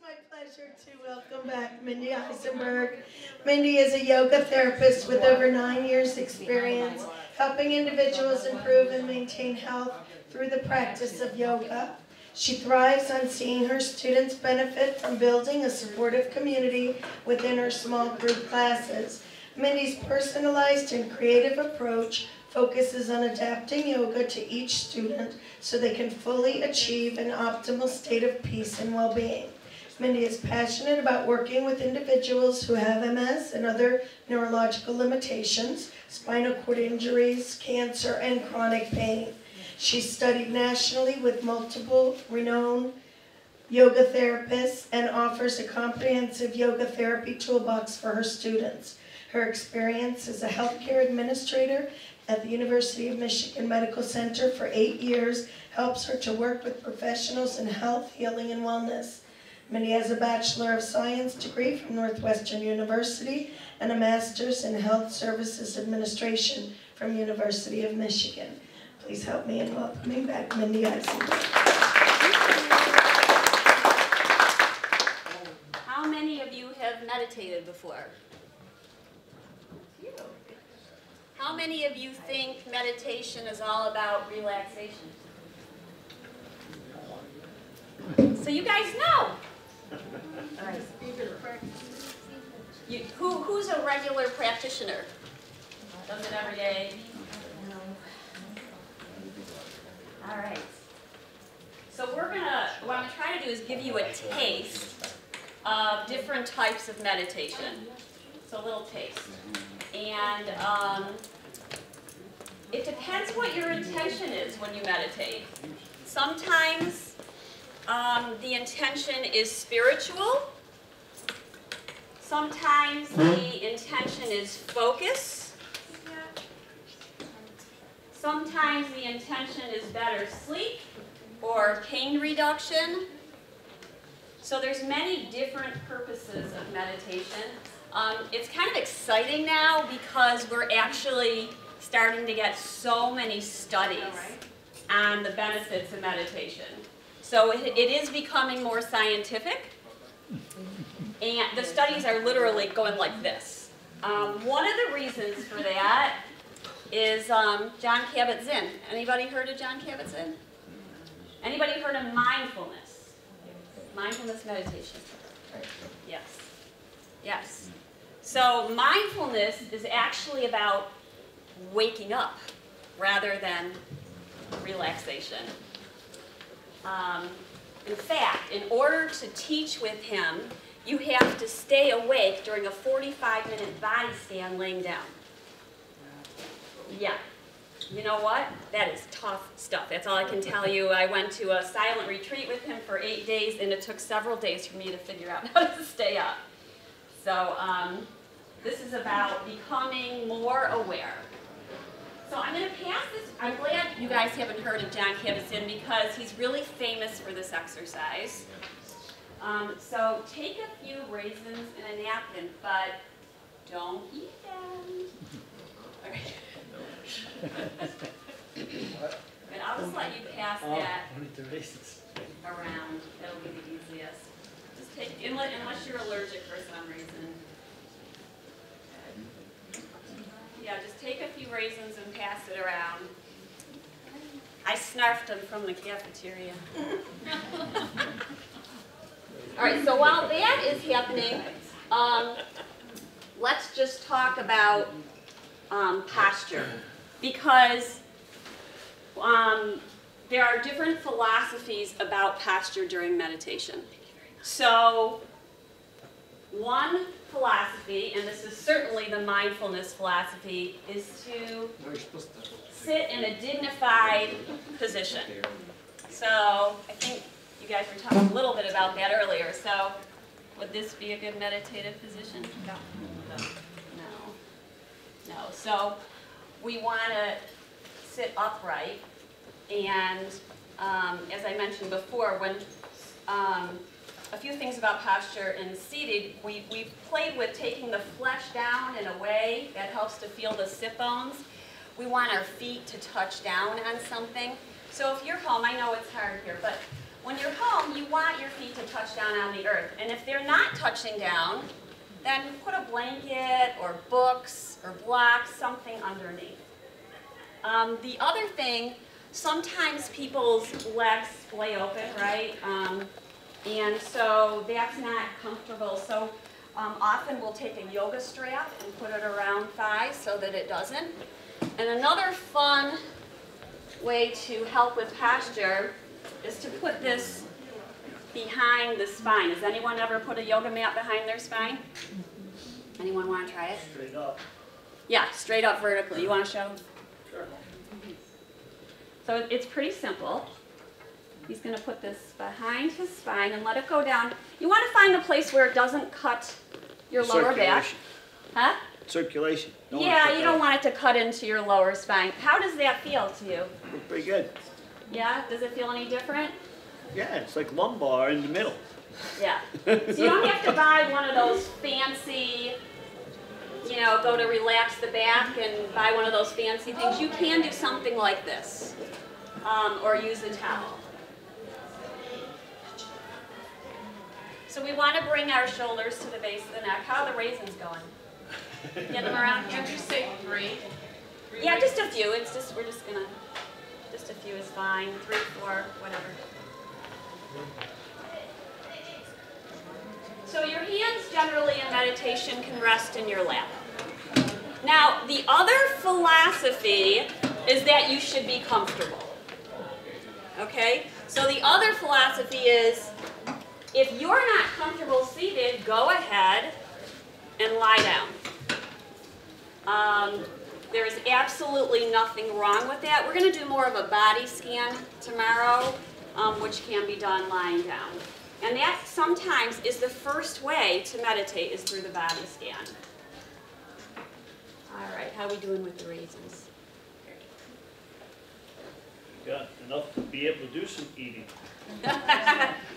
my pleasure to welcome back Mindy Eisenberg. Mindy is a yoga therapist with over 9 years experience helping individuals improve and maintain health through the practice of yoga. She thrives on seeing her students benefit from building a supportive community within her small group classes. Mindy's personalized and creative approach focuses on adapting yoga to each student so they can fully achieve an optimal state of peace and well-being. Mindy is passionate about working with individuals who have MS and other neurological limitations, spinal cord injuries, cancer, and chronic pain. She studied nationally with multiple renowned yoga therapists and offers a comprehensive yoga therapy toolbox for her students. Her experience as a healthcare administrator at the University of Michigan Medical Center for 8 years helps her to work with professionals in health, healing, and wellness. Mindy has a Bachelor of Science degree from Northwestern University and a Master's in Health Services Administration from University of Michigan. Please help me in welcoming back Mindy Eisenberg. How many of you have meditated before? How many of you think meditation is all about relaxation? So you guys know. All right. Who's a regular practitioner? Does it every day? All right. So what I'm going to try to do is give you a taste of different types of meditation. So a little taste. And it depends what your intention is when you meditate. Sometimes the intention is spiritual. Sometimes the intention is focus. Sometimes the intention is better sleep or pain reduction. So there's many different purposes of meditation. It's kind of exciting now because we're actually starting to get so many studies on the benefits of meditation. So it is becoming more scientific, and the studies are literally going like this. One of the reasons for that is John Kabat-Zinn. Anybody heard of John Kabat-Zinn? Anybody heard of mindfulness? Mindfulness meditation? Yes. Yes. So mindfulness is actually about waking up rather than relaxation. In fact, in order to teach with him, you have to stay awake during a 45-minute body scan laying down. Yeah. You know what? That is tough stuff. That's all I can tell you. I went to a silent retreat with him for 8 days, and it took several days for me to figure out how to stay up. So this is about becoming more aware. So I'm going to pass this. I'm glad you guys haven't heard of John Kabat-Zinn because he's really famous for this exercise. So take a few raisins and a napkin, but don't eat them. All right. And I'll just let you pass that around. That'll be the easiest. Just take, unless you're allergic for some reason. Yeah, just take a few raisins and pass it around. I snarfed them from the cafeteria. All right, so while that is happening, let's just talk about posture, because there are different philosophies about posture during meditation. So one philosophy, and this is certainly the mindfulness philosophy, is to sit in a dignified position. So I think you guys were talking a little bit about that earlier. So would this be a good meditative position? No. No. So we want to sit upright, and as I mentioned before, when a few things about posture and seated, we played with taking the flesh down in a way that helps to feel the sit bones. We want our feet to touch down on something. So if you're home, I know it's hard here, but when you're home, you want your feet to touch down on the earth. And if they're not touching down, then put a blanket or books or blocks, something underneath. The other thing, sometimes people's legs splay open, right? And so that's not comfortable. So often we'll take a yoga strap and put it around thighs so that it doesn't. And another fun way to help with posture is to put this behind the spine. Has anyone ever put a yoga mat behind their spine? Anyone want to try it? Straight up. Yeah, straight up vertically. You want to show? Sure. So it's pretty simple. He's going to put this behind his spine and let it go down. You want to find a place where it doesn't cut your lower back. Huh? Circulation. Yeah, you don't want it to cut into your lower spine. How does that feel to you? Pretty good. Yeah? Does it feel any different? Yeah, it's like lumbar in the middle. Yeah. So you don't have to buy one of those fancy, you know, go to relax the back and buy one of those fancy things. You can do something like this, or use a towel. So we want to bring our shoulders to the base of the neck. How are the raisins going? Get them around here? Did you say 3? Yeah, just a few. It's just, we're just gonna, just a few is fine. 3, 4, whatever. So your hands generally in meditation can rest in your lap. Now, the other philosophy is that you should be comfortable. Okay? So the other philosophy is, if you're not comfortable seated, go ahead and lie down. There is absolutely nothing wrong with that. We're going to do more of a body scan tomorrow, which can be done lying down. And that sometimes is the first way to meditate, is through the body scan. All right, how are we doing with the raisins? Got enough to be able to do some eating.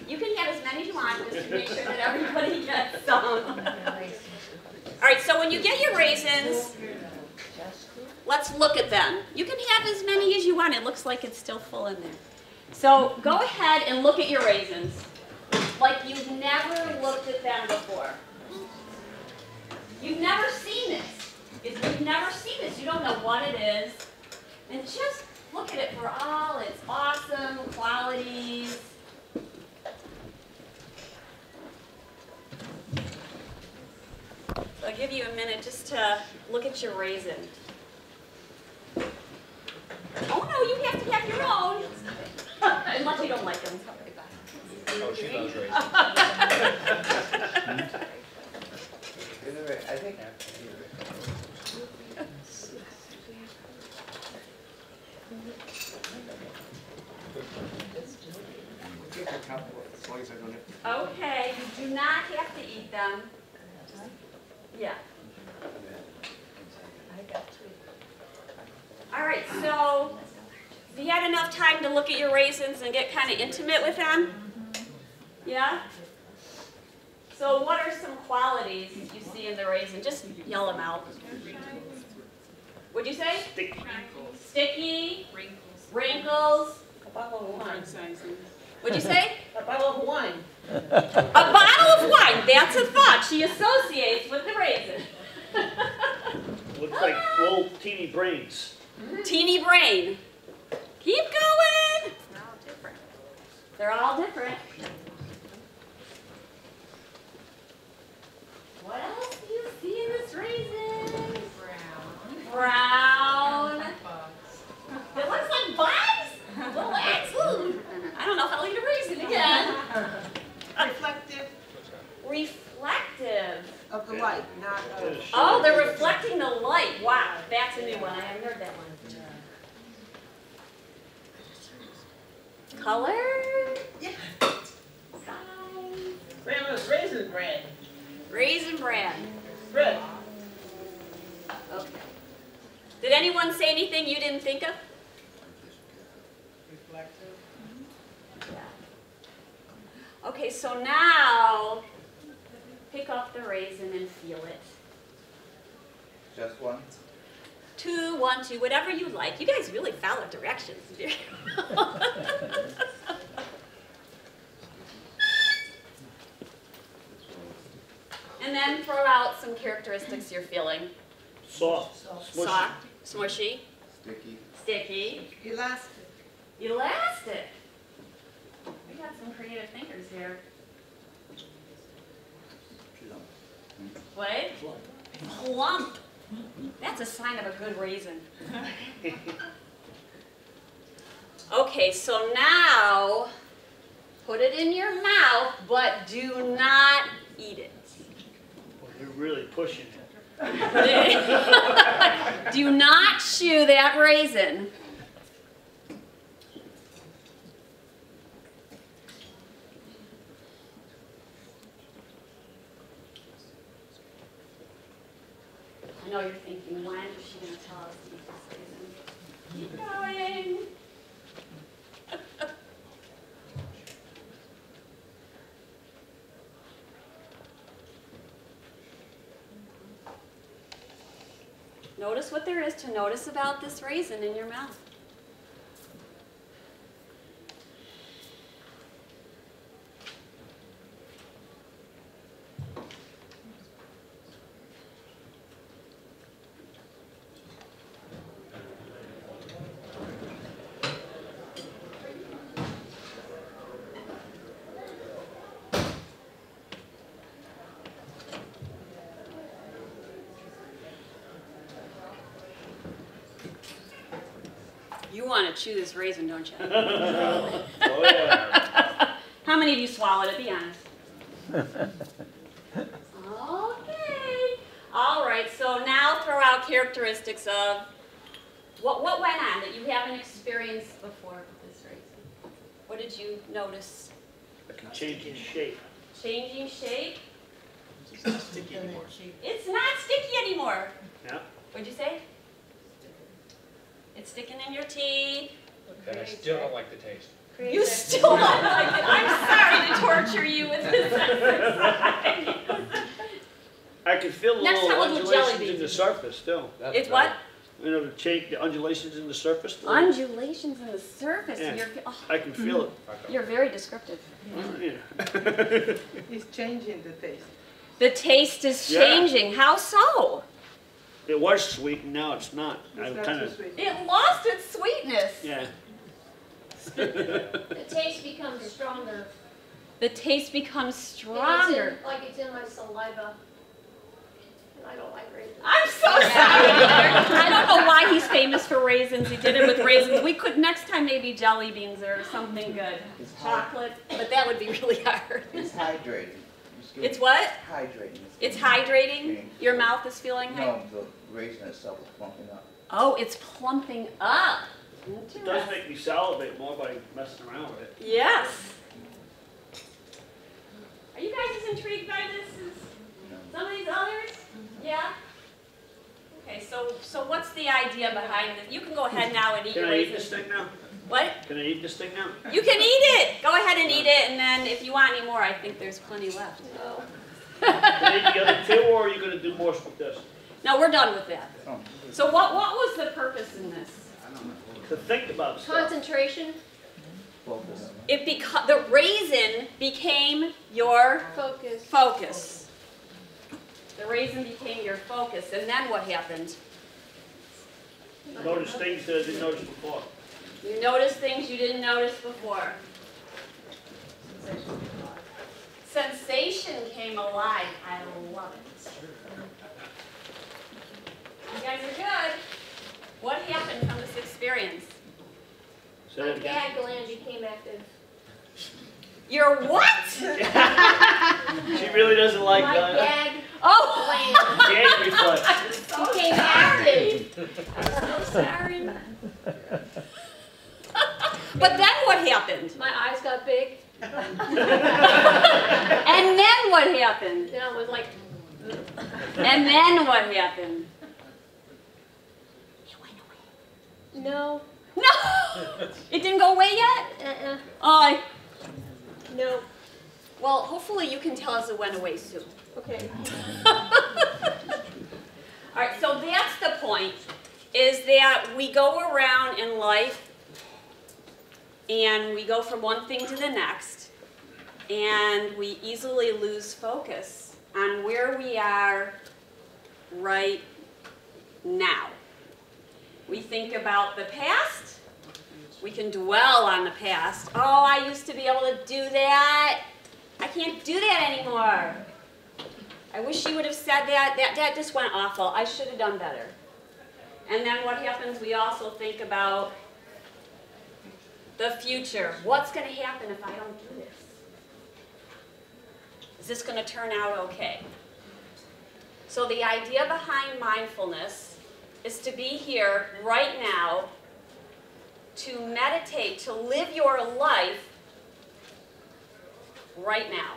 You can have as many as you want, just to make sure that everybody gets some. All right, so when you get your raisins, let's look at them. You can have as many as you want. It looks like it's still full in there. So go ahead and look at your raisins like you've never looked at them before. You've never seen this. You've never seen this. You don't know what it is. And just look at it for all its awesome qualities. So I'll give you a minute just to look at your raisin. Oh no, you have to have your own. Unless you don't like them. Oh, she loves raisins. I think. Okay, you do not have to eat them. Yeah. All right, so have you had enough time to look at your raisins and get kind of intimate with them? Yeah? So what are some qualities you see in the raisin? Just yell them out. What'd you say? Sticky. Sticky. Wrinkles. A bottle of wine. What'd you say? A bottle of wine. A bottle of wine. That's a thought she associates with the raisin. Looks like little teeny brains. Teeny brain. Keep going. They're all different. They're all different. What else do you see in this raisin? Brown. It looks like bugs. Little ants. Ooh. I don't know if I'll eat a raisin again. Reflective Reflective. of the light, not of... Oh, they're reflecting the light. Wow, that's a new one. I haven't heard that one. Color? Yeah. Size? Grandma's raisin bread. Raisin bran. Bread. Okay. Did anyone say anything you didn't think of? Reflective. Yeah. Okay, so now pick up the raisin and feel it. Just one? 2, 1, 2, whatever you like. You guys really follow directions. then throw out some characteristics you're feeling. Soft. Smushy. Soft, smushy, Sticky. sticky, Elastic. elastic. We got some creative thinkers here. What? Plump. That's a sign of a good raisin. Okay, so now put it in your mouth, but do not eat it. Boy, you're really pushing it. Do not chew that raisin. I know you're thinking, when is she going to tell us to eat this raisin? Keep going. Notice what there is to notice about this raisin in your mouth. You want to chew this raisin, don't you? Oh, yeah. How many of you swallowed it? Be honest. Okay. All right, so now throw out characteristics of what went on that you haven't experienced before with this raisin. What did you notice? It can change in shape. Changing shape? It's not sticky anymore. It's not sticky anymore. Yeah. What'd you say? It's sticking in your teeth. And I still don't like the taste. You still don't like it. I'm sorry to torture you with this exercise. I can feel the Next little time we'll do jelly undulations in beans. the surface still. It's what? You know, the undulations in the surface. Undulations in the surface. Yeah. I can feel it. You're very descriptive. Yeah. He's changing the taste. The taste is Yeah. changing. How so? It was sweet, and now it's not. It's I'm not kind too of, sweet. It lost its sweetness. yeah. The taste becomes stronger. The taste becomes It's stronger. like it's in my saliva. And I don't like raisins. I'm so sorry. I don't know why he's famous for raisins. He did it with raisins. We could next time maybe jelly beans or something good. Chocolate, but that would be really hard. It's hydrating. It's what? Hydrating. It's hydrating? Your mouth is feeling hydrated? No, the raisin itself is plumping up. Oh, it's plumping up. It does make me salivate more by messing around with it. Yes. Are you guys as intrigued by this as some of these others? Yeah? Okay, so what's the idea behind this? You can go ahead now and eat Can your I eat raisins. this thing now? What? Can I eat this thing now? You can eat it. Go ahead and eat it, and then if you want any more, I think there's plenty left. No. Can I eat the other two, or are you going to do more with this? No, we're done with that. Oh. So what was the purpose in this? To think about stuff. Concentration, Focus. The raisin became your focus. focus. The raisin became your focus, and then what happened? Notice things that I didn't notice before. You noticed things you didn't notice before. Sensation came alive. I love it. You guys are good. What happened from this experience? Say My that again. gag gland became active. Your what? She really doesn't like My gag Oh! gland gag reflex. became active. I'm so sorry. But then what happened? My eyes got big. And then what happened? Then I was like, And then what happened? no, No! It didn't go away yet? Oh, no. well, hopefully you can tell us it went away soon. Okay. All right, so that's the point, is that we go around in life and we go from one thing to the next, and we easily lose focus on where we are right now. We think about the past. We can dwell on the past. Oh, I used to be able to do that. I can't do that anymore. I wish you would have said that. That just went awful. I should have done better. And then what happens, we also think about the future. What's going to happen if I don't do this? Is this going to turn out okay? So the idea behind mindfulness is to be here right now, to meditate, to live your life right now.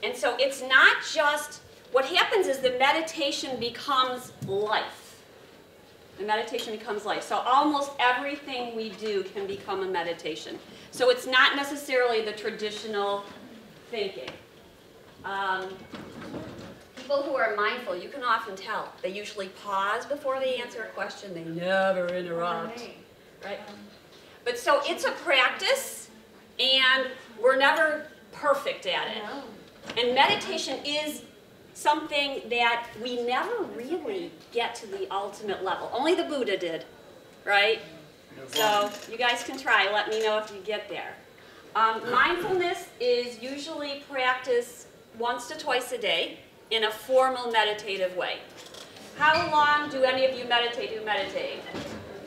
And so it's not just, what happens is the meditation becomes life. The meditation becomes life. So almost everything we do can become a meditation. So it's not necessarily the traditional thinking. People who are mindful, you can often tell. They usually pause before they answer a question. They never interrupt. Right? But so it's a practice, and we're never perfect at it. And meditation is something that we never really get to the ultimate level. Only the Buddha did, right? So you guys can try. Let me know if you get there. Mindfulness is usually practiced once to twice a day in a formal meditative way. How long do any of you meditate?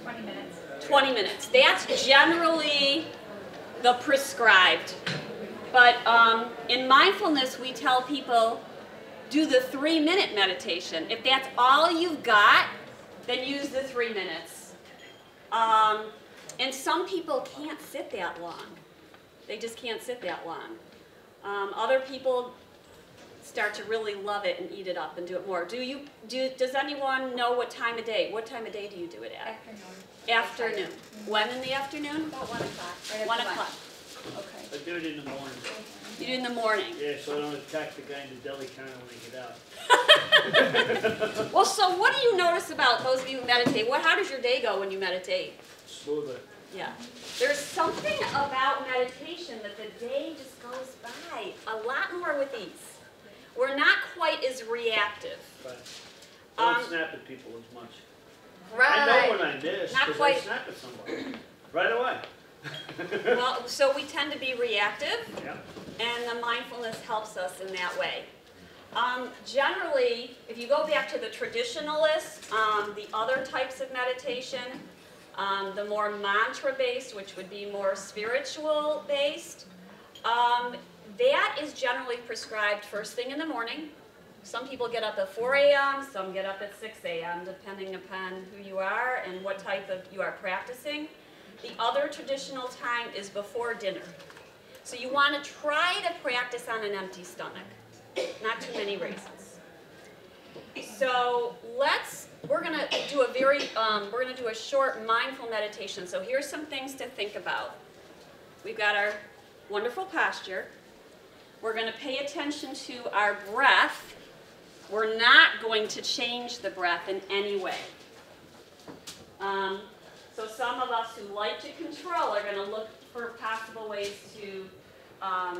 20 minutes. 20 minutes. That's generally the prescribed. But in mindfulness, we tell people, do the 3-minute meditation. If that's all you've got, then use the 3 minutes. And some people can't sit that long. They just can't sit that long. Other people start to really love it and eat it up and do it more. Does anyone know what time of day? What time of day do you do it at? Afternoon. Afternoon. When in the afternoon? About 1 o'clock. Right 1 after o'clock. lunch. Okay. I do it in the morning. You do it in the morning. Yeah, so I don't attack the guy in the deli counter when I get out. Well, so what do you notice about those of you who meditate? How does your day go when you meditate? Smoother. Yeah. There's something about meditation that the day just goes by a lot more with ease. We're not quite as reactive. Right. I don't snap at people as much. Right. I know when I miss Not because I quite. snap at somebody. Right away. Well, so we tend to be reactive, Yeah. and the mindfulness helps us in that way. Generally, if you go back to the traditionalists, the other types of meditation, the more mantra-based, which would be more spiritual-based, that is generally prescribed first thing in the morning. Some people get up at 4 a.m., some get up at 6 a.m., depending upon who you are and what type of you are practicing. The other traditional time is before dinner. So you want to try to practice on an empty stomach, not too many raisins. So we're going to do a short mindful meditation. So here's some things to think about. We've got our wonderful posture. We're going to pay attention to our breath. We're not going to change the breath in any way. So some of us who like to control are going to look for possible ways to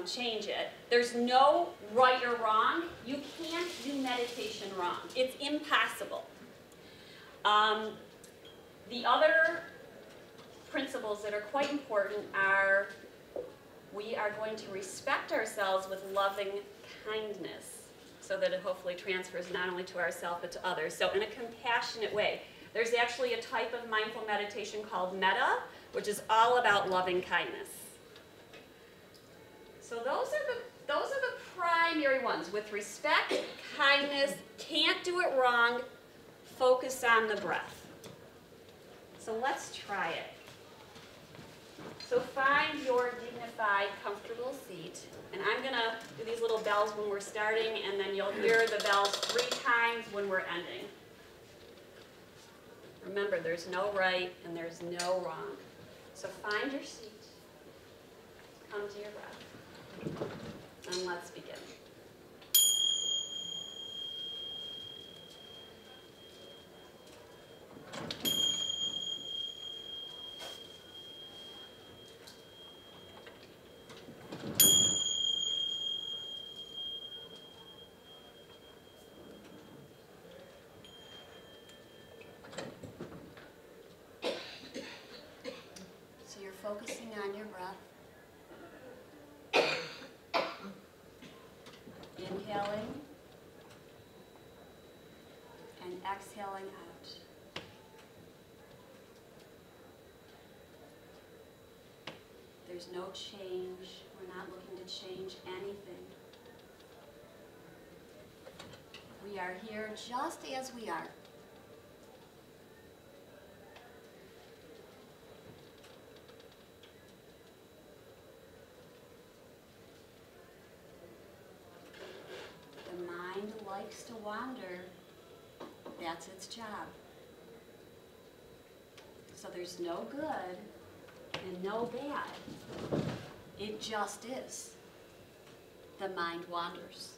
change it. There's no right or wrong. You can't do meditation wrong. It's impossible. The other principles that are quite important are we are going to respect ourselves with loving kindness so that it hopefully transfers not only to ourselves but to others. So in a compassionate way. There's actually a type of mindful meditation called metta, which is all about loving kindness. So those are the primary ones. With respect, kindness, can't do it wrong, focus on the breath. So let's try it. So find your dignified, comfortable seat. And I'm going to do these little bells when we're starting, and then you'll hear the bells 3 times when we're ending. Remember, there's no right and there's no wrong. So find your seat, come to your breath, and let's begin. focusing on your breath. Inhaling and exhaling out. There's no change. We're not looking to change anything. We are here just as we are. The mind likes to wander. That's its job. So there's no good and no bad. It just is. The mind wanders.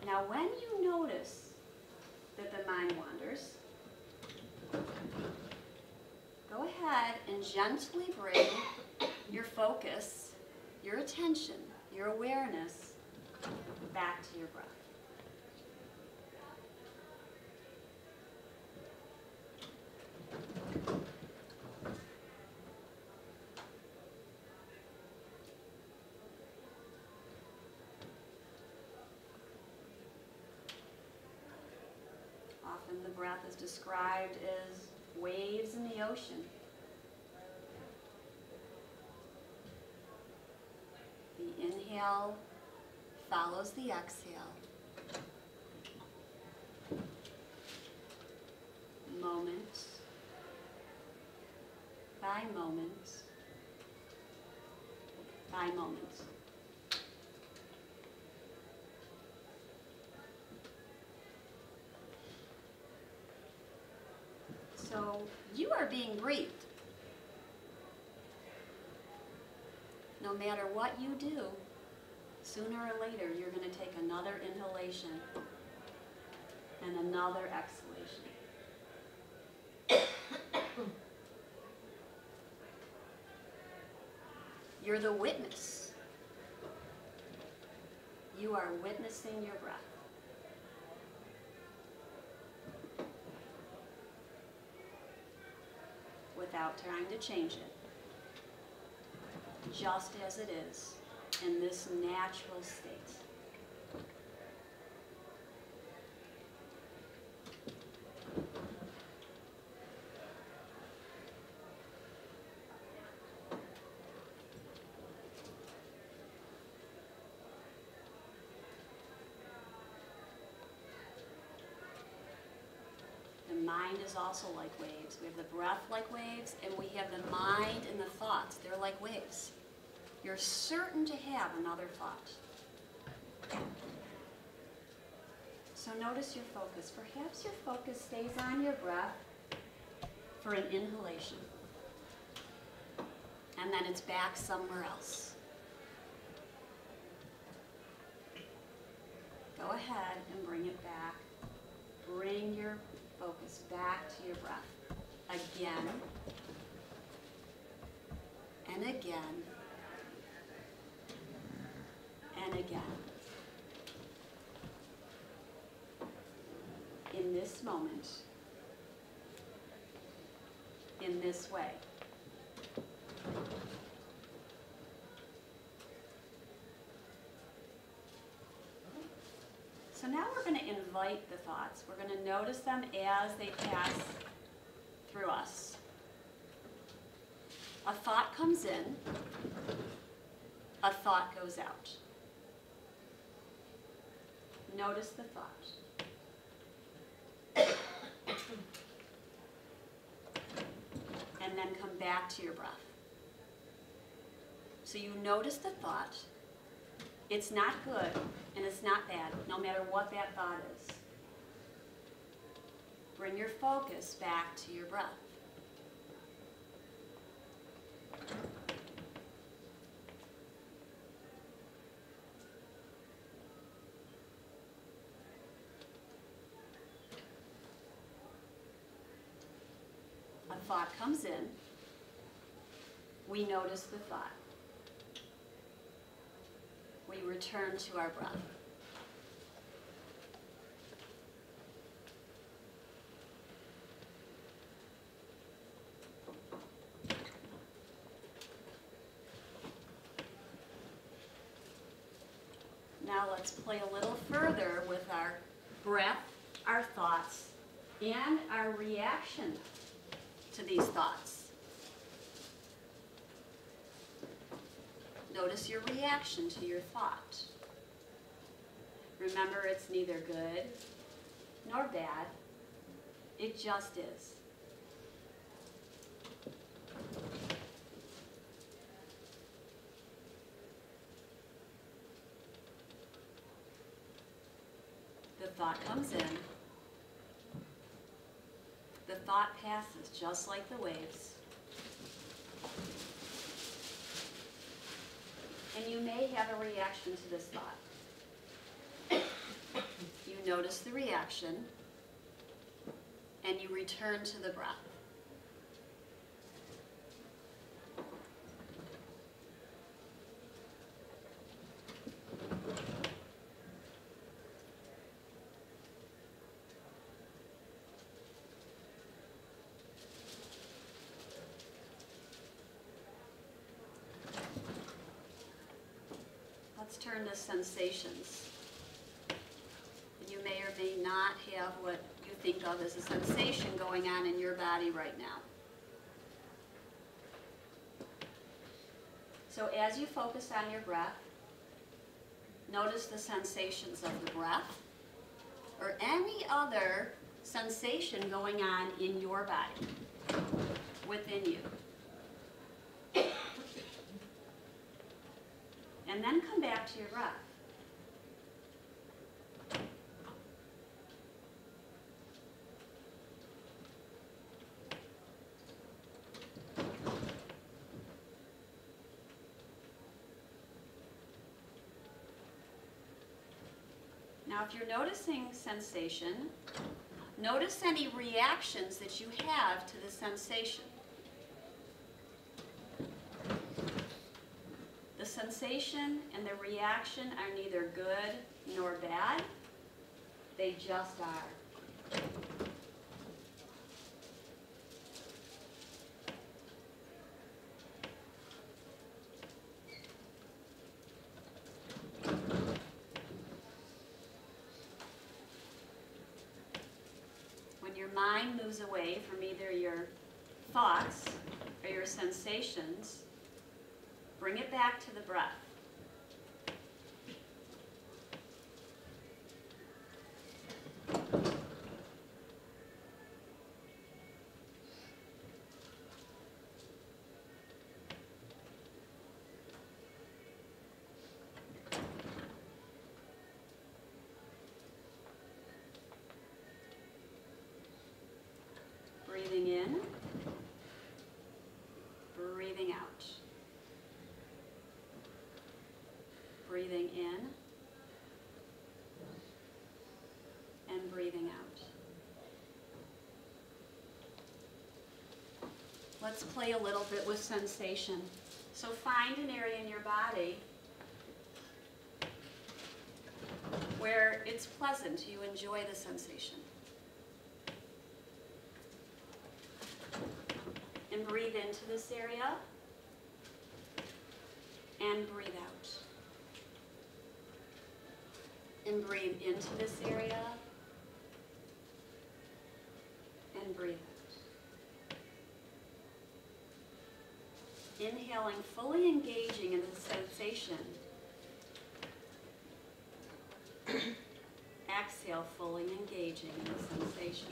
Now when you notice that the mind wanders, go ahead and gently bring your focus, your attention, your awareness back to your breath. Often the breath is described as waves in the ocean. The inhale follows the exhale. Moment by moment by moment. So you are being breathed. No matter what you do, sooner or later you're going to take another inhalation and another exhalation. You're the witness. You are witnessing your breath. Without trying to change it. Just as it is, in this natural state. The mind is also like waves. We have the breath like waves, and we have the mind and the thoughts. They're like waves. You're certain to have another thought. So notice your focus. Perhaps your focus stays on your breath for an inhalation. And then it's back somewhere else. Go ahead and bring it back. Bring your focus back to your breath. Again. And again. And again. In this moment. In this way. So now we're going to invite the thoughts. We're going to notice them as they pass through us. A thought comes in. A thought goes out. Notice the thought. And then come back to your breath. So you notice the thought. It's not good and it's not bad, no matter what that thought is. Bring your focus back to your breath. A thought comes in. We notice the thought. We return to our breath. Now let's play a little further with our breath, our thoughts, and our reaction to these thoughts. Notice your reaction to your thought. Remember, it's neither good nor bad. It just is. The thought comes in. The thought passes just like the waves. And you may have a reaction to this thought. You notice the reaction, and you return to the breath. Let's turn to sensations. You may or may not have what you think of as a sensation going on in your body right now. So as you focus on your breath, notice the sensations of the breath or any other sensation going on in your body, within you. And then come back to your breath. Now, if you're noticing sensation, notice any reactions that you have to the sensation. The sensation and the reaction are neither good nor bad. They just are. When your mind moves away from either your thoughts or your sensations, bring it back to the breath. Breathing in, breathing out. Breathing in and breathing out. Let's play a little bit with sensation. So find an area in your body where it's pleasant, you enjoy the sensation. And breathe into this area and breathe out. And breathe into this area and breathe out. Inhaling, fully engaging in the sensation. Exhale, fully engaging in the sensation.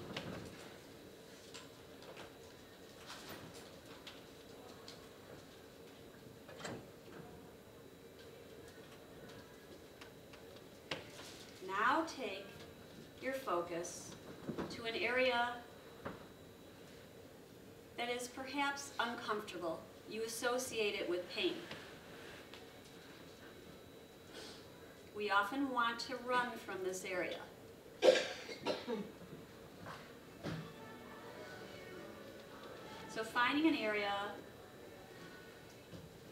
Now take your focus to an area that is perhaps uncomfortable. You associate it with pain. We often want to run from this area. So finding an area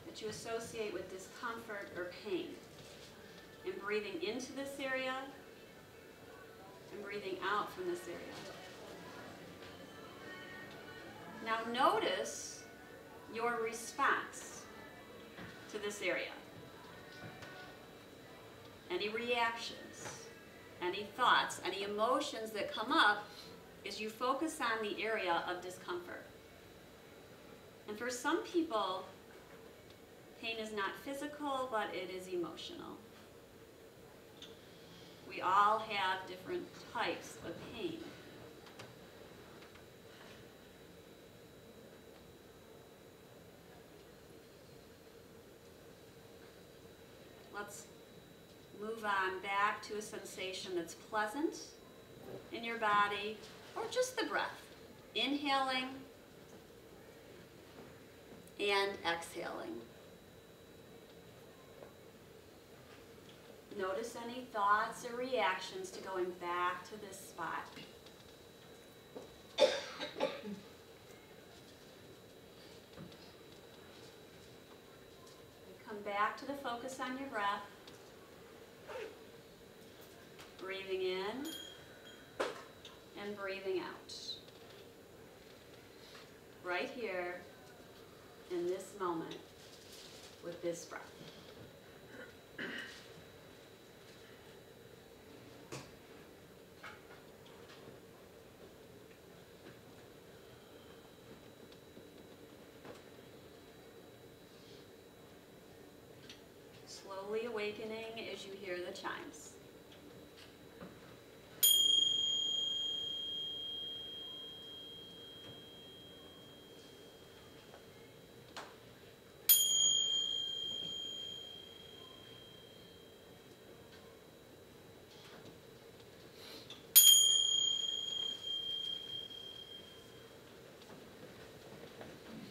that you associate with discomfort or pain, and breathing into this area and breathing out from this area. Now notice your response to this area. any reactions, any thoughts, any emotions that come up, is you focus on the area of discomfort. And for some people, pain is not physical, but it is emotional. We all have different types of pain. Let's move on back to a sensation that's pleasant in your body, or just the breath. Inhaling and exhaling. Notice any thoughts or reactions to going back to this spot. Come back to the focus on your breath. Breathing in and breathing out. Right here in this moment with this breath. Slowly awakening as you hear the chimes.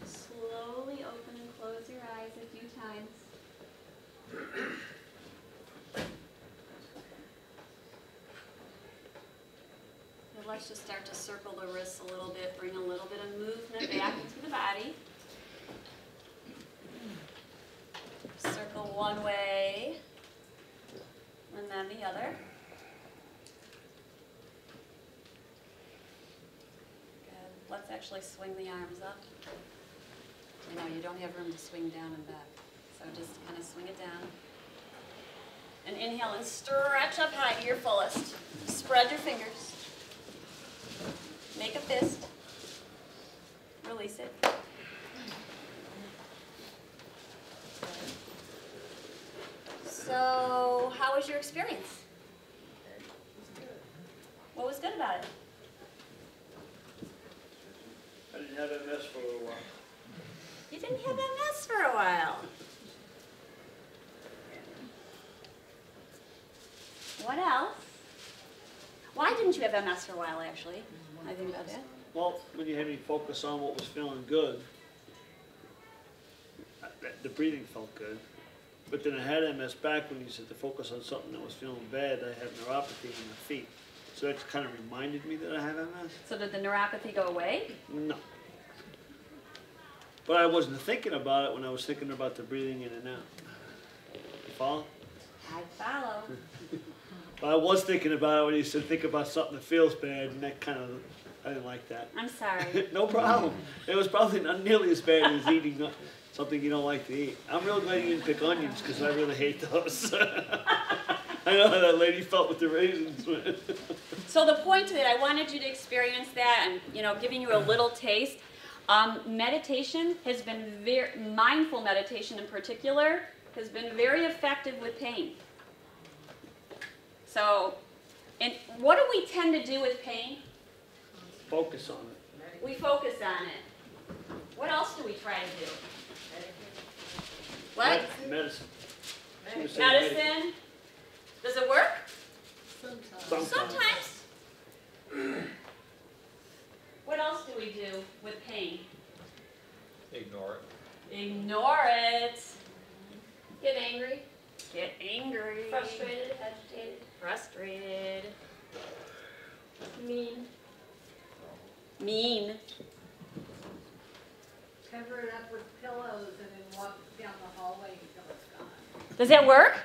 Slowly open and close your eyes a few times. Now let's just start to circle the wrists a little bit, bring a little bit of movement back into the body. Circle one way and then the other. Good. Let's actually swing the arms up. I know you don't have room to swing down and back, so just kind of swing it down. And inhale and stretch up high to your fullest. Spread your fingers. Make a fist. Release it. So, how was your experience? What was good about it? I didn't have MS for a while. You didn't have MS for a while. What else? Why didn't you have MS for a while, actually? I think about that. Well, when you had me focus on what was feeling good, the breathing felt good. But then I had MS back when you said to focus on something that was feeling bad. I have neuropathy in my feet. So that kind of reminded me that I have MS. So did the neuropathy go away? No. But I wasn't thinking about it when I was thinking about the breathing in and out. You follow? I follow. But I was thinking about it when you said think about something that feels bad, and that kind of, I didn't like that. I'm sorry. No problem. It was probably not nearly as bad as eating something you don't like to eat. I'm real glad you didn't pick onions because I really hate those. I know how that lady felt with the raisins. So the point of it, I wanted you to experience that and, giving you a little taste. Meditation has been mindful meditation in particular, has been very effective with pain. So, and what do we tend to do with pain? Focus on it. We focus on it. What else do we try to do? What? Medicine. She was saying Medicine? Does it work? Sometimes. Sometimes. What else do we do with pain? Ignore it. Ignore it. Get angry, Get angry. frustrated, agitated, Frustrated. mean. Mean. Cover it up with pillows and then walk down the hallway until it's gone. Does that work?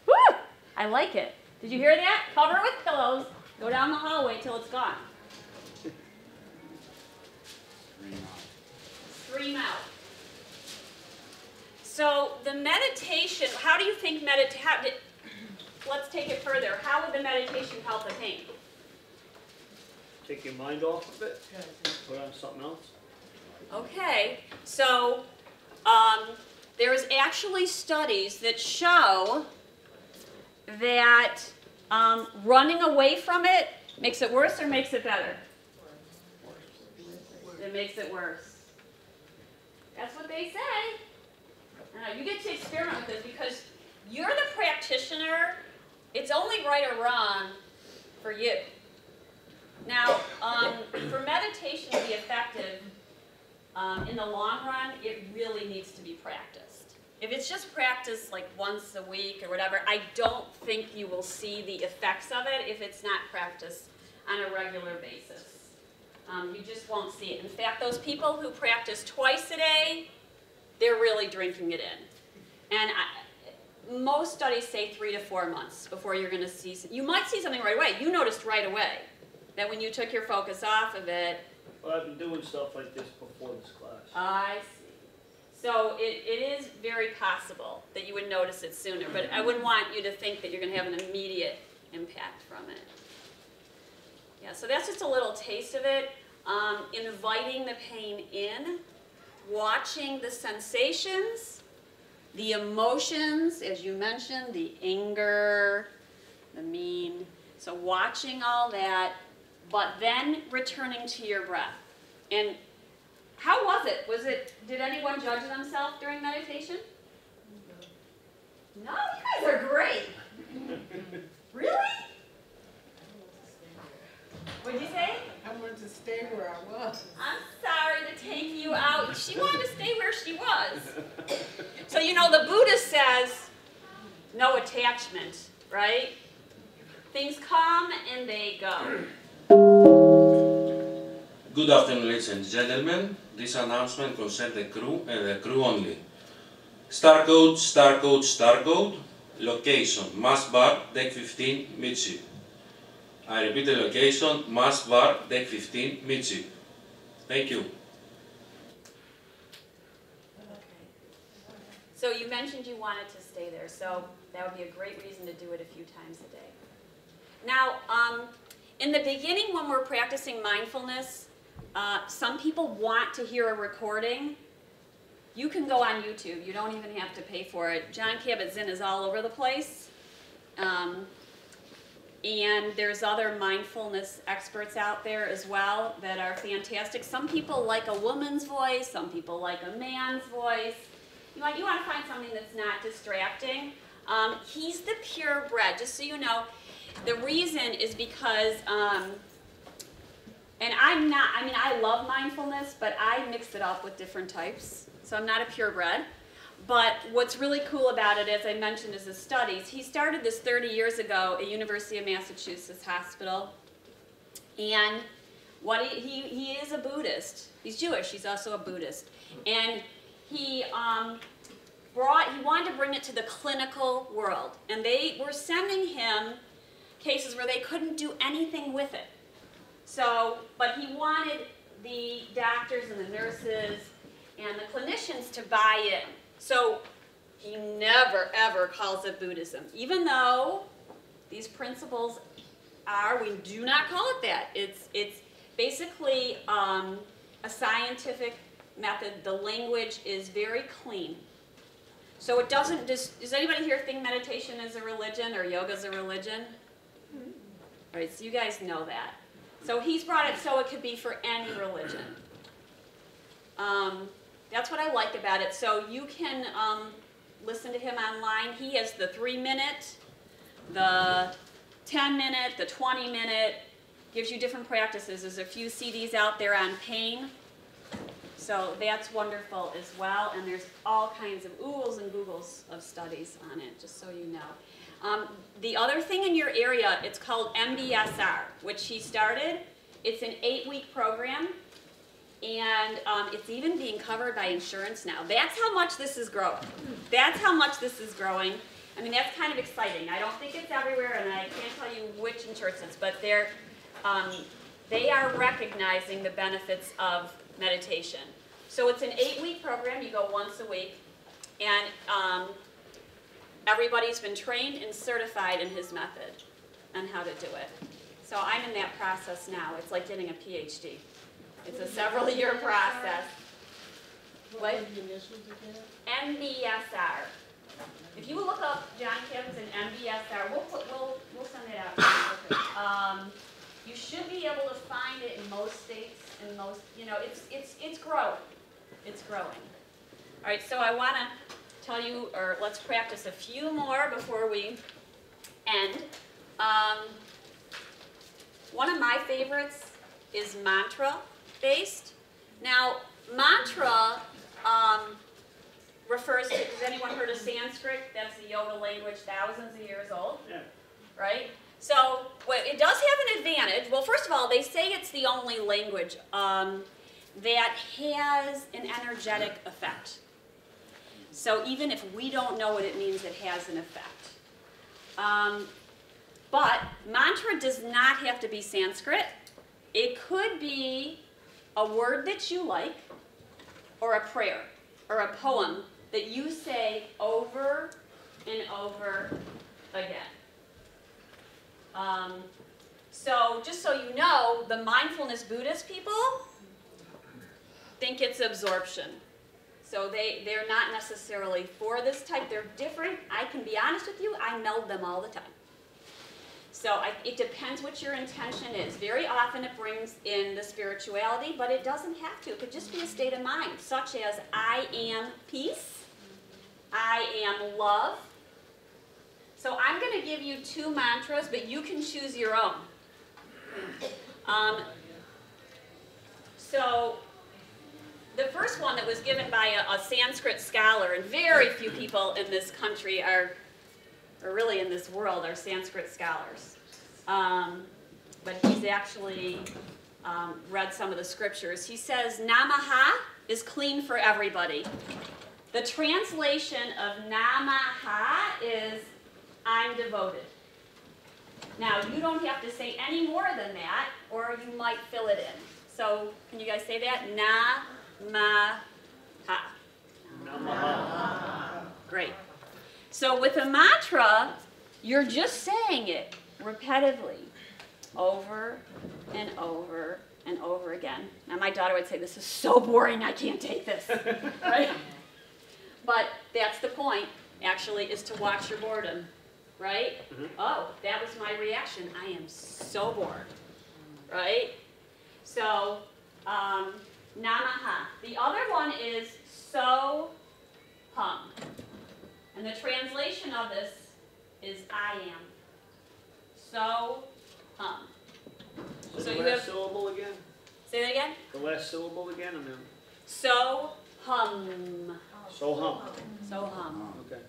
Woo! I like it. Did you hear that? Cover it with pillows. Go down the hallway till it's gone. Scream out. So the meditation, how do you think let's take it further. How would the meditation help the pain? Take your mind off of it, put on something else. Okay, so there's actually studies that show that running away from it makes it worse or makes it better? It makes it worse. That's what they say. You get to experiment with this because you're the practitioner. It's only right or wrong for you. Now, for meditation to be effective in the long run, it really needs to be practiced. If it's just practiced like once a week or whatever, I don't think you will see the effects of it if it's not practiced on a regular basis. You just won't see it. In fact, those people who practice twice a day, they're really drinking it in. And most studies say 3 to 4 months before you're going to see. You might see something right away. You noticed right away that when you took your focus off of it. Well, I've been doing stuff like this before this class. I see. So it is very possible that you would notice it sooner, but I wouldn't want you to think that you're going to have an immediate impact from it. Yeah, so that's just a little taste of it. Inviting the pain in, watching the sensations, the emotions, as you mentioned, the anger, the mean. So watching all that, but then returning to your breath. And how was it? Did anyone judge themselves during meditation? No, you guys are great. Really? What'd you say? I wanted to stay where I was. I'm sorry to take you out. She wanted to stay where she was. So, you know, the Buddha says, no attachment, right? Things come and they go. Good afternoon, ladies and gentlemen. This announcement concerns the crew and the crew only. Star code, star code, star code. Location, Mass Bar, Deck 15, midship. I repeat the location, Mass Bar, Deck 15, midship. Thank you. Okay. So you mentioned you wanted to stay there, so that would be a great reason to do it a few times a day. Now, in the beginning when we're practicing mindfulness, some people want to hear a recording. You can go on YouTube. You don't even have to pay for it. Jon Kabat-Zinn is all over the place. And there's other mindfulness experts out there as well that are fantastic. Some people like a woman's voice. Some people like a man's voice. You want to find something that's not distracting. He's the purebred, just so you know. The reason is because, and I love mindfulness, but I mix it up with different types. So I'm not a purebred. But what's really cool about it, as I mentioned, is the studies. He started this 30 years ago at University of Massachusetts Hospital. And he is a Buddhist. He's Jewish. He's also a Buddhist. And he wanted to bring it to the clinical world. And they were sending him cases where they couldn't do anything with it. So, but he wanted the doctors and the nurses and the clinicians to buy in. So he never, ever calls it Buddhism. Even though these principles are, we do not call it that. It's basically a scientific method. The language is very clean. So it doesn't, does anybody here think meditation is a religion or yoga is a religion? All right, so you guys know that. So he's brought it so it could be for any religion. That's what I like about it. So you can listen to him online. He has the 3-minute, the 10-minute, the 20-minute. Gives you different practices. There's a few CDs out there on pain. So that's wonderful as well. And there's all kinds of oogles and googles of studies on it, just so you know. The other thing in your area, it's called MBSR, which he started. It's an 8-week program. And it's even being covered by insurance now. That's how much this is growing. That's how much this is growing. I mean, that's kind of exciting. I don't think it's everywhere, and I can't tell you which insurances, but they are recognizing the benefits of meditation. So it's an 8-week program. You go once a week. And everybody's been trained and certified in his method on how to do it. So I'm in that process now. It's like getting a PhD. It's a several-year process. What? MBSR. If you look up Jonny Kest and MBSR, we'll send it out. You should be able to find it in most states, in most, you know, it's growing. It's growing. All right, so I want to tell you, or let's practice a few more before we end. One of my favorites is mantra-based. Now, mantra refers to, has anyone heard of Sanskrit? That's the Yoda language, thousands of years old, Yeah. right? So well, it does have an advantage. Well, first of all, they say it's the only language that has an energetic effect. So even if we don't know what it means, it has an effect. But mantra does not have to be Sanskrit. It could be a word that you like, or a prayer, or a poem that you say over and over again. So just so you know, the mindfulness Buddhist people think it's absorption. So they're not necessarily for this type. They're different. I can be honest with you, I meld them all the time. So it depends what your intention is. Very often it brings in the spirituality, but it doesn't have to. It could just be a state of mind, such as I am peace, I am love. So I'm going to give you 2 mantras, but you can choose your own. So the first one that was given by a Sanskrit scholar, and very few people in this country are, or really in this world, are Sanskrit scholars. But he's actually read some of the scriptures. He says, Namaha is clean for everybody. The translation of Namaha is, I'm devoted. Now, you don't have to say any more than that, or you might fill it in. So, can you guys say that? Namaha. Namaha. Great. So with a mantra, you're just saying it repetitively, over and over and over again. Now my daughter would say, this is so boring, I can't take this, right? But that's the point, actually, is to watch your boredom, right? Mm-hmm. Oh, that was my reaction. I am so bored, right? So, Namaha. The other one is so hum. And the translation of this is I am. So hum. So you the last have syllable again? Say that again? The last syllable again? And then So hum. so hum. So hum. Okay.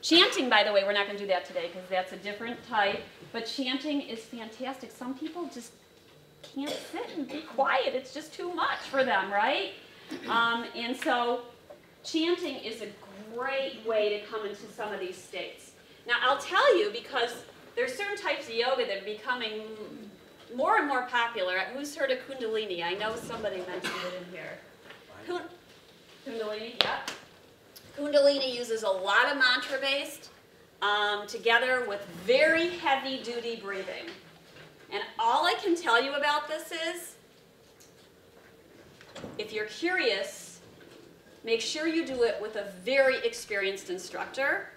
Chanting, by the way, we're not going to do that today because that's a different type. But chanting is fantastic. Some people just can't sit and be quiet. It's just too much for them, right? And so chanting is a great way to come into some of these states. Now, I'll tell you, because there's certain types of yoga that are becoming more and more popular. Who's heard of Kundalini? I know somebody mentioned it in here. Kundalini, yep. Kundalini uses a lot of mantra-based together with very heavy-duty breathing. And all I can tell you about this is, if you're curious, make sure you do it with a very experienced instructor.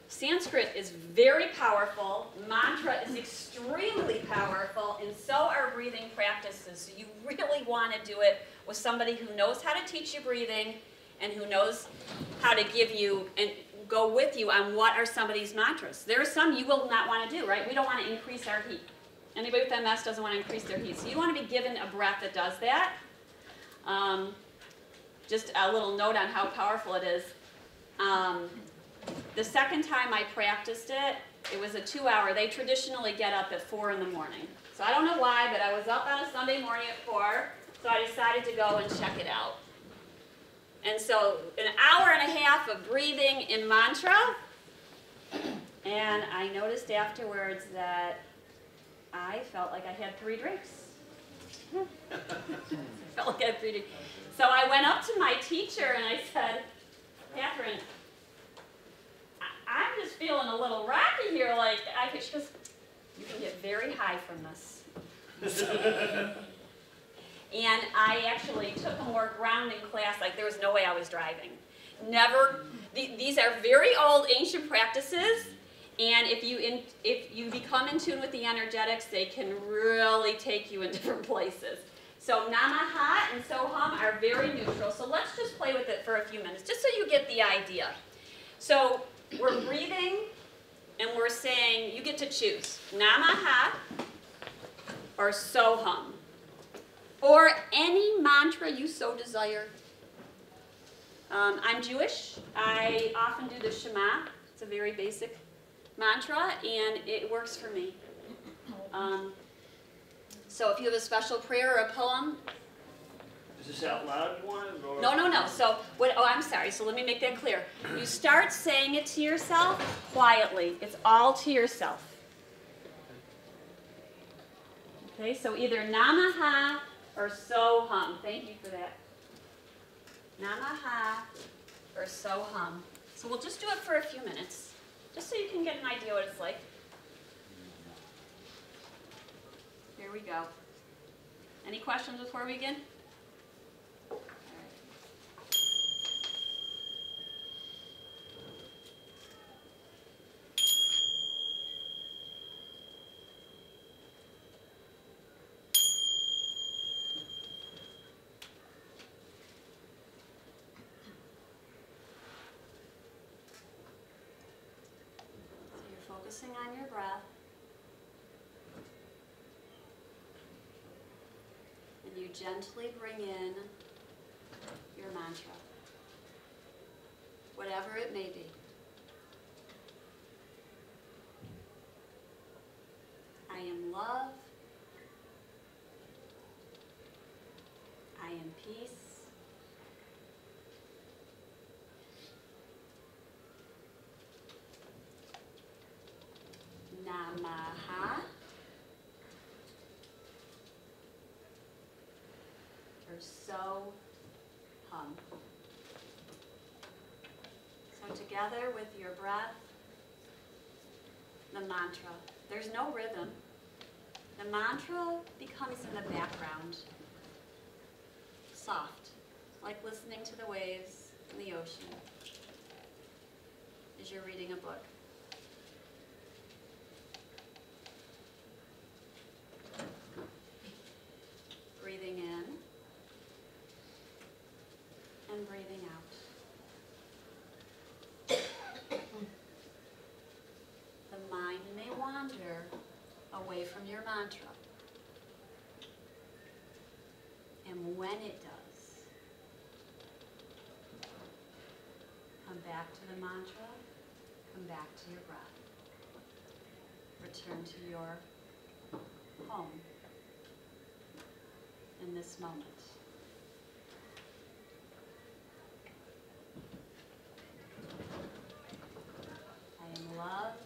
Sanskrit is very powerful. Mantra is extremely powerful, and so are breathing practices. So you really want to do it with somebody who knows how to teach you breathing and who knows how to give you and go with you on what are some of these mantras. There are some you will not want to do, right? We don't want to increase our heat. Anybody with MS doesn't want to increase their heat. So you want to be given a breath that does that. Just a little note on how powerful it is. The second time I practiced it, it was a 2-hour. They traditionally get up at 4 in the morning. So I don't know why, but I was up on a Sunday morning at 4, so I decided to go and check it out. And so an hour and a half of breathing in mantra, and I noticed afterwards that I felt like I had 3 drinks. I felt like I had 3 drinks. So I went up to my teacher and I said, Catherine, I feeling a little rocky here. Like, she goes, you can get very high from this. And I actually took a more grounding class. Like, there was no way I was driving. Never. These are very old, ancient practices. And if you become in tune with the energetics, they can really take you in different places. So Namaha and Soham are very neutral. So let's just play with it for a few minutes, just so you get the idea. So we're breathing, and we're saying, you get to choose Namaha or Soham, or any mantra you so desire. I'm Jewish. I often do the Shema. It's a very basic mantra, and it works for me. So if you have a special prayer or a poem. Is this out loud you want it? Or? No. So, I'm sorry. So let me make that clear. You start saying it to yourself quietly. It's all to yourself. Okay, so either Namaha or Soham. Thank you for that. Namaha or Soham. So we'll just do it for a few minutes, just so you can get an idea what it's like. Here we go. Any questions before we begin? All right. So you're focusing on your breath. You gently bring in your mantra, whatever it may be. I am love. I am peace. Namaha. Soham. So together with your breath, the mantra. There's no rhythm. The mantra becomes in the background, soft, like listening to the waves in the ocean as you're reading a book. Breathing in and breathing out. The mind may wander away from your mantra. And when it does, come back to the mantra, come back to your breath. Return to your home in this moment. I am love.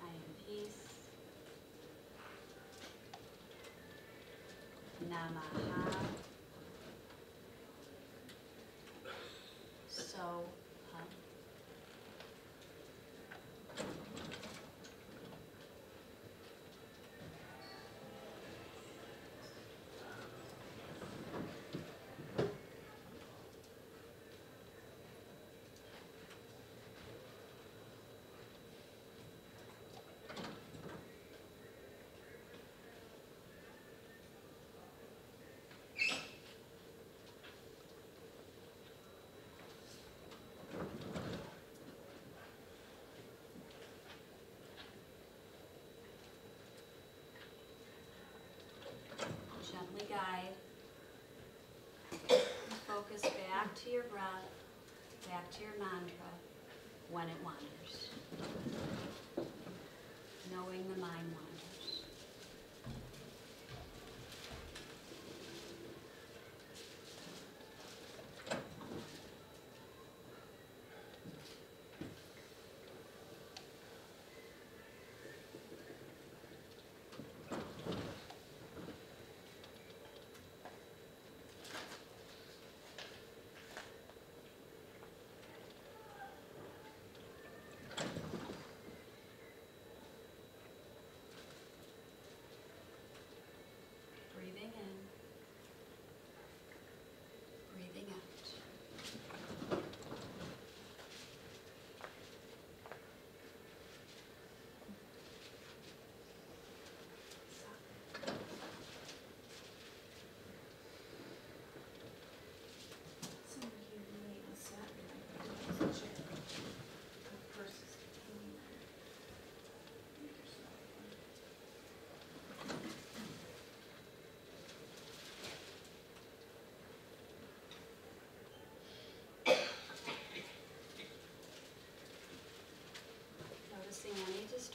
I am peace. Namaha. Soham. Gently guide. Focus back to your breath, back to your mantra when it wanders. Knowing the mind wanders.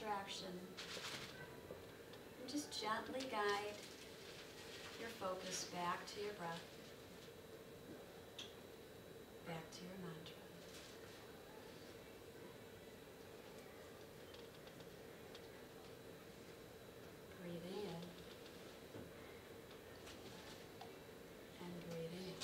distraction. And just gently guide your focus back to your breath, back to your mantra. Breathing in and breathing out.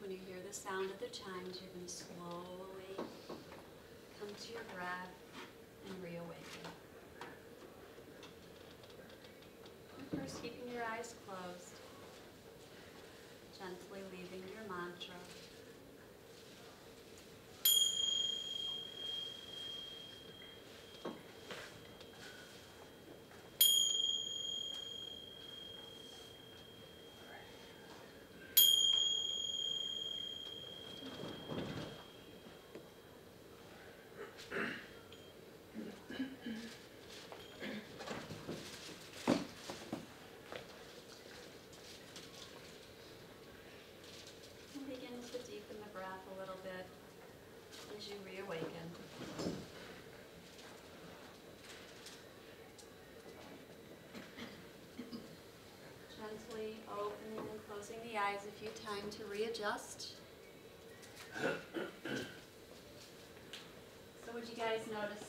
When you hear the sound of the chimes, you're going to slowly come to your breath and reawaken. And first, keeping your eyes closed, gently leaving your mantra. A little bit as you reawaken. Gently opening and closing the eyes a few times to readjust. So what'd you guys notice?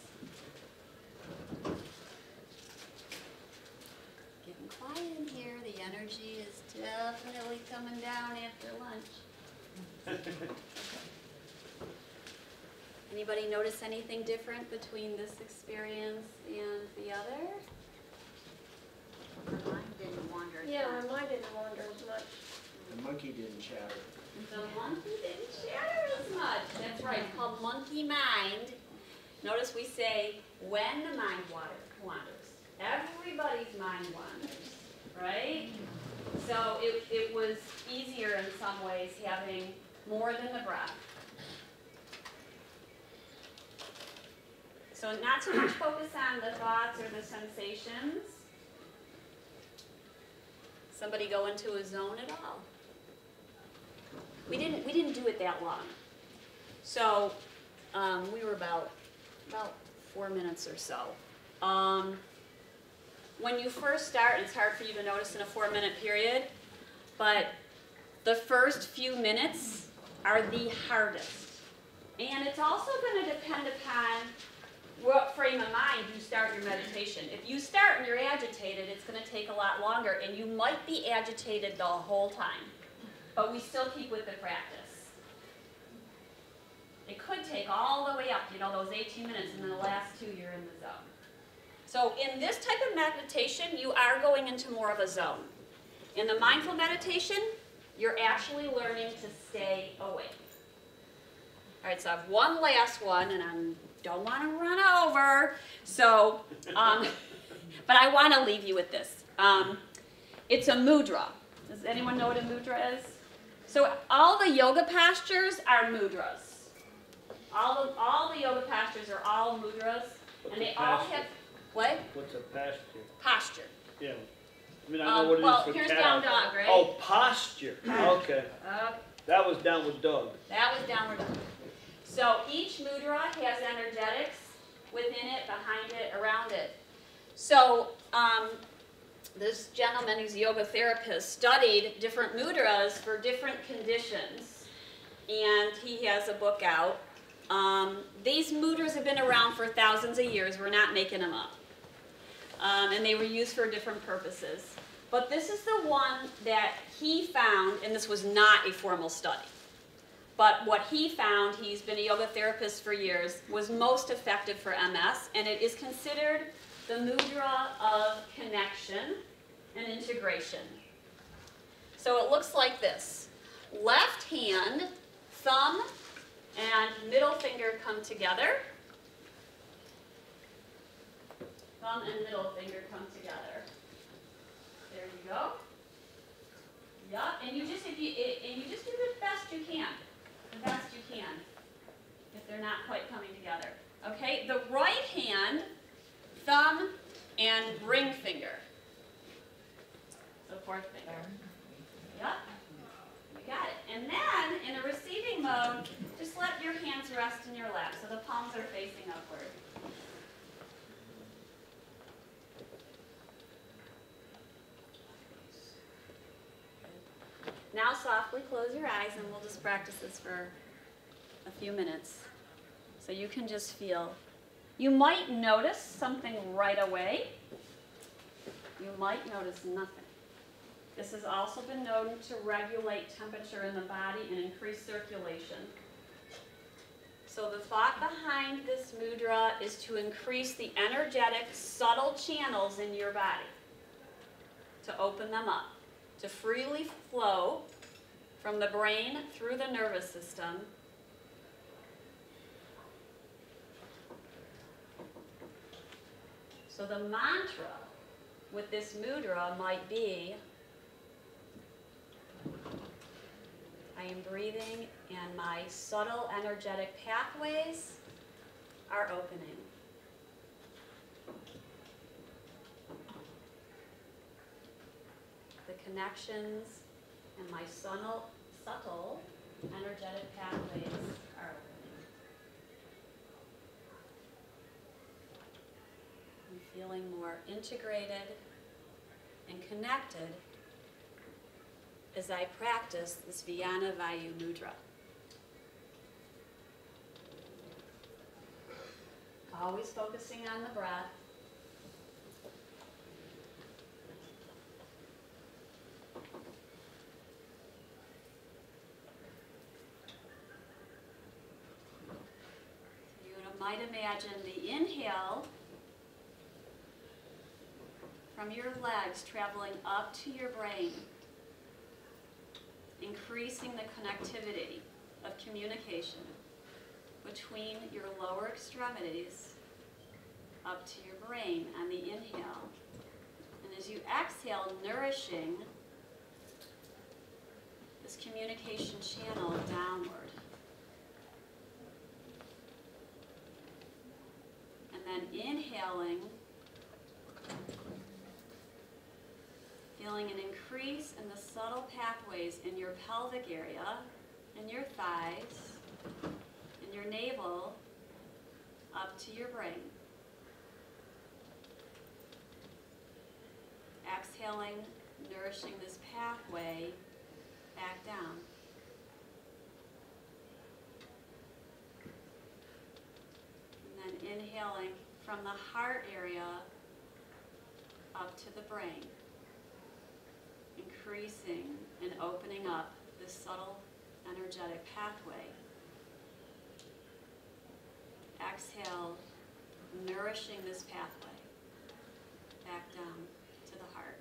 Getting quiet in here. The energy is definitely coming down after lunch. Anybody notice anything different between this experience and the other? Our mind didn't wander. Yeah, our mind didn't wander as much. The monkey didn't chatter. The monkey didn't chatter as much. That's right, it's called monkey mind. Notice we say when the mind wanders. Everybody's mind wanders, right? So it was easier in some ways having more than the breath. So not too much focus on the thoughts or the sensations. Somebody go into a zone at all. We didn't do it that long. So we were about 4 minutes or so. When you first start, it's hard for you to notice in a 4-minute period, but the first few minutes are the hardest. And it's also going to depend upon what frame of mind you start your meditation. If you start and you're agitated, it's going to take a lot longer, and you might be agitated the whole time. But we still keep with the practice. It could take all the way up, you know, those 18 minutes, and then the last 2 you're in the zone. So in this type of meditation, you are going into more of a zone. In the mindful meditation, you're actually learning to stay awake. All right, so I have one last one, and I don't want to run over. So, but I want to leave you with this. It's a mudra. Does anyone know what a mudra is? So all the yoga postures are mudras. All the yoga postures are all mudras, and they all have what? What's a posture? Posture. Yeah. I mean, I know what it is well, for here's cat. down dog, right? Oh, posture. Okay. That was downward dog. That was downward dog. So each mudra has energetics within it, behind it, around it. So this gentleman who's a yoga therapist studied different mudras for different conditions, and he has a book out. These mudras have been around for thousands of years. We're not making them up. And they were used for different purposes. But this is the one that he found, and this was not a formal study. But what he found, he's been a yoga therapist for years, was most effective for MS, and it is considered the mudra of connection and integration. So it looks like this. Left hand, thumb, and middle finger come together. Thumb and middle finger come together. There you go. Yeah, and you just do the best you can. The best you can. If they're not quite coming together. Okay, the right hand, thumb, and ring finger. So fourth finger. Yep. You got it. And then, in a receiving mode, just let your hands rest in your lap so the palms are facing upward. Now softly close your eyes and we'll just practice this for a few minutes. So you can just feel. You might notice something right away. You might notice nothing. This has also been known to regulate temperature in the body and increase circulation. So the thought behind this mudra is to increase the energetic, subtle channels in your body, to open them up, to freely flow from the brain through the nervous system. So the mantra with this mudra might be, I am breathing and my subtle energetic pathways are opening. The connections and my subtle energetic pathways are opening. I'm feeling more integrated and connected as I practice this Vyana Vayu Mudra. Always focusing on the breath. You might imagine the inhale from your legs traveling up to your brain, increasing the connectivity of communication between your lower extremities up to your brain on the inhale. And as you exhale, nourishing this communication channel downward. And then inhaling, feeling an increase in the subtle pathways in your pelvic area, in your thighs, in your navel, up to your brain. Exhaling, nourishing this pathway back down. And then inhaling from the heart area up to the brain, increasing and opening up this subtle energetic pathway. Exhale, nourishing this pathway back down to the heart.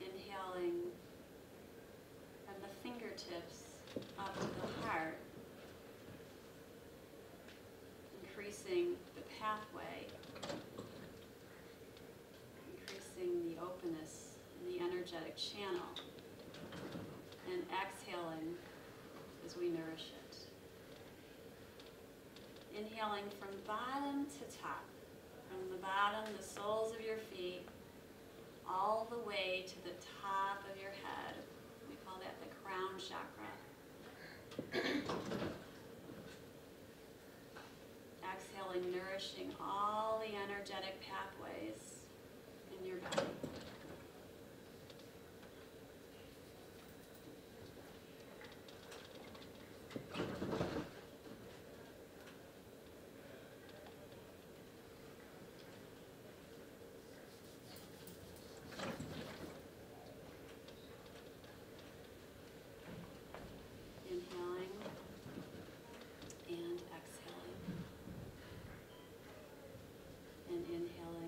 Inhaling from the fingertips up to the heart, increasing the pathway, increasing the openness in the energetic channel, and exhaling as we nourish it. Inhaling from bottom to top, from the bottom, the soles of your feet, all the way to the top of your head. We call that the crown chakra. Exhaling, nourishing all the energetic pathways in your body. Inhaling and exhaling. And inhaling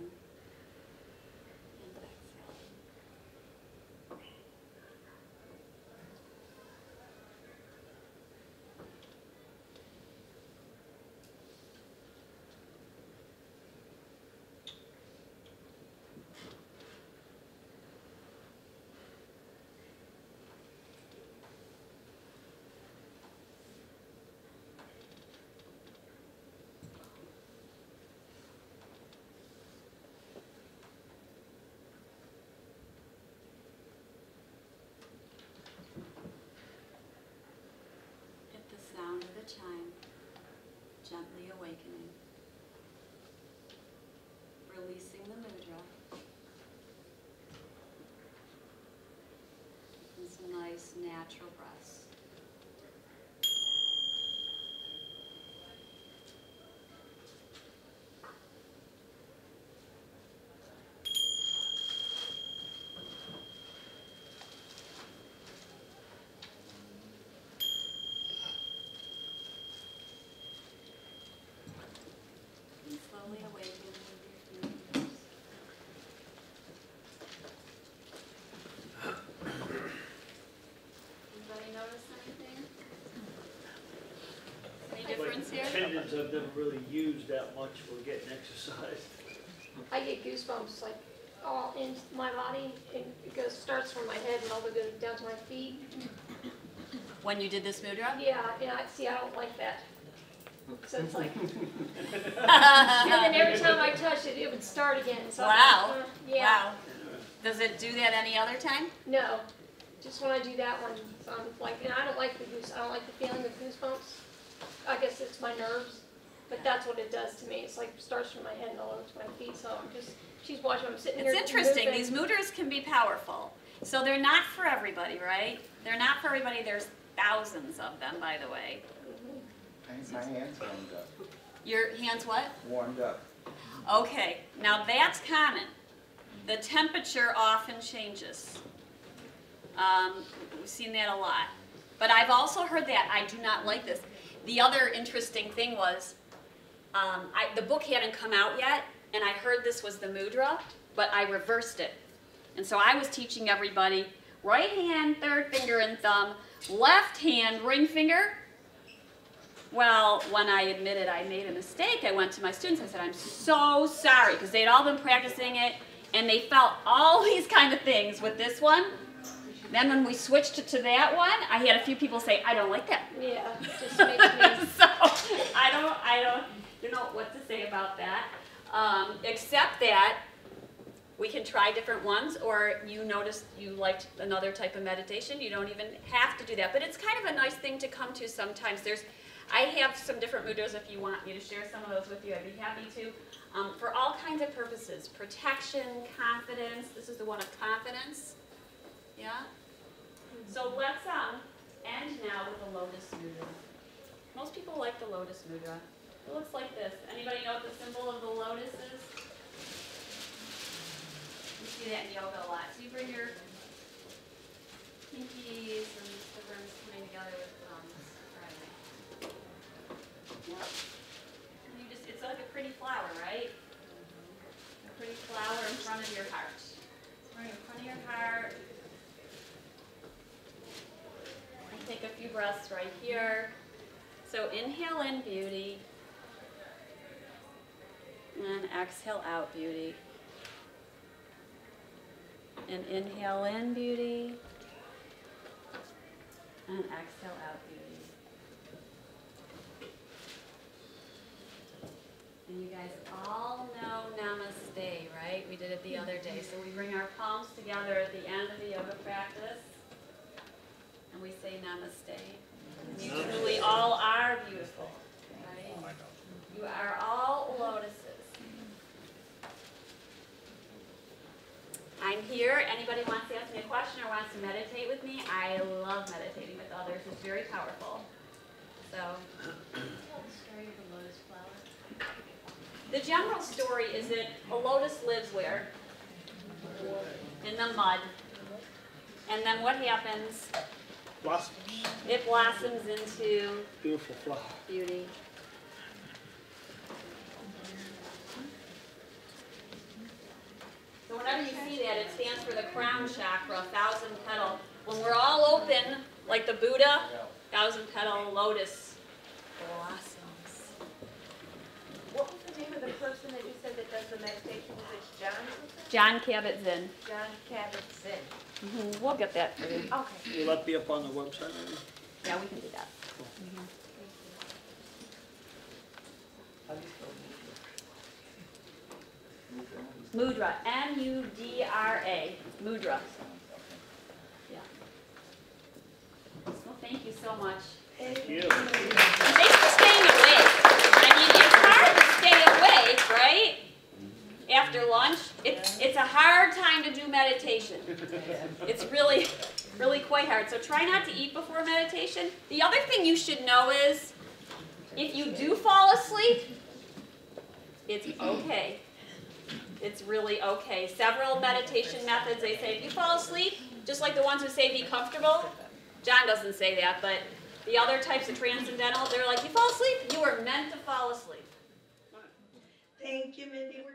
Gently awakening. Releasing the mudra. And some nice natural breaths. Slowly awaken with your fingers. Anybody notice anything? Any difference here? Tendons I've never really used that much for getting exercise. I get goosebumps like all in my body. It starts from my head and all the way down to my feet. When you did this mudra? Yeah, I don't like that. So it's like, and then every time I touch it, it would start again. So Wow. Yeah. Wow. Does it do that any other time? No, just when I do that one. So I'm like, and I don't like I don't like the feeling of goosebumps. I guess it's my nerves, but that's what it does to me. It's like starts from my head and all over to my feet. So I'm just, she's watching. I'm sitting here. It's interesting. moving. These mudras can be powerful. So they're not for everybody, right? They're not for everybody. There's thousands of them, by the way. My hands warmed up. Your hands what? Warmed up. Okay, now that's common. The temperature often changes. We've seen that a lot. But I've also heard that. I do not like this. The other interesting thing was, the book hadn't come out yet, and I heard this was the mudra, but I reversed it. And so I was teaching everybody, right hand, third finger and thumb, left hand, ring finger. Well, when I admitted I made a mistake, I went to my students. I said, I'm so sorry, because they'd all been practicing it, and they felt all these kind of things with this one. Then when we switched it to that one, I had a few people say, I don't like that. Yeah, it just makes me... So I don't know what to say about that, except that we can try different ones, or you noticed you liked another type of meditation. You don't even have to do that, but it's kind of a nice thing to come to sometimes. I have some different mudras if you want me to share some of those with you. I'd be happy to. For all kinds of purposes, protection, confidence. This is the one of confidence. Yeah? So let's end now with the lotus mudra. Most people like the lotus mudra. It looks like this. Anybody know what the symbol of the lotus is? You see that in yoga a lot. So you bring your pinkies and the rings coming together with thumbs. Yep. And it's like a pretty flower, right? A pretty flower in front of your heart. So right in front of your heart. And take a few breaths right here. So inhale in, beauty. And exhale out, beauty. And inhale in, beauty. And exhale out, beauty. And you guys all know namaste, right? We did it the other day. So we bring our palms together at the end of the yoga practice. And we say namaste. And you truly all are beautiful, right? You are all lotuses. I'm here. Anybody wants to ask me a question or wants to meditate with me? I love meditating with others. It's very powerful. So, Tell the story of the lotus flower. the general story is that a lotus lives where? In the mud. And then what happens? Blossoms. It blossoms into Beautiful flower. beauty. So whenever you see that, it stands for the crown chakra, 1,000 petal. When we're all open, like the Buddha, 1,000 petal lotus blossoms. What was the name of the person that you said that does the meditation? Was it John? John Kabat-Zinn. John Kabat-Zinn. We'll get that for you. Okay. Will that be up on the website, maybe? Yeah, we can do that. Mudra, M-U-D-R-A, mudra. Yeah. Well, thank you so much. Thank you. And thanks for staying awake. after lunch. It's a hard time to do meditation. It's really, really quite hard. So try not to eat before meditation. The other thing you should know is, if you do fall asleep, it's okay. It's really okay. Several meditation methods, they say if you fall asleep, just like the ones who say be comfortable, John doesn't say that, but the other types of transcendental, they're like, you fall asleep, you were meant to fall asleep. Thank you, Mindy. We're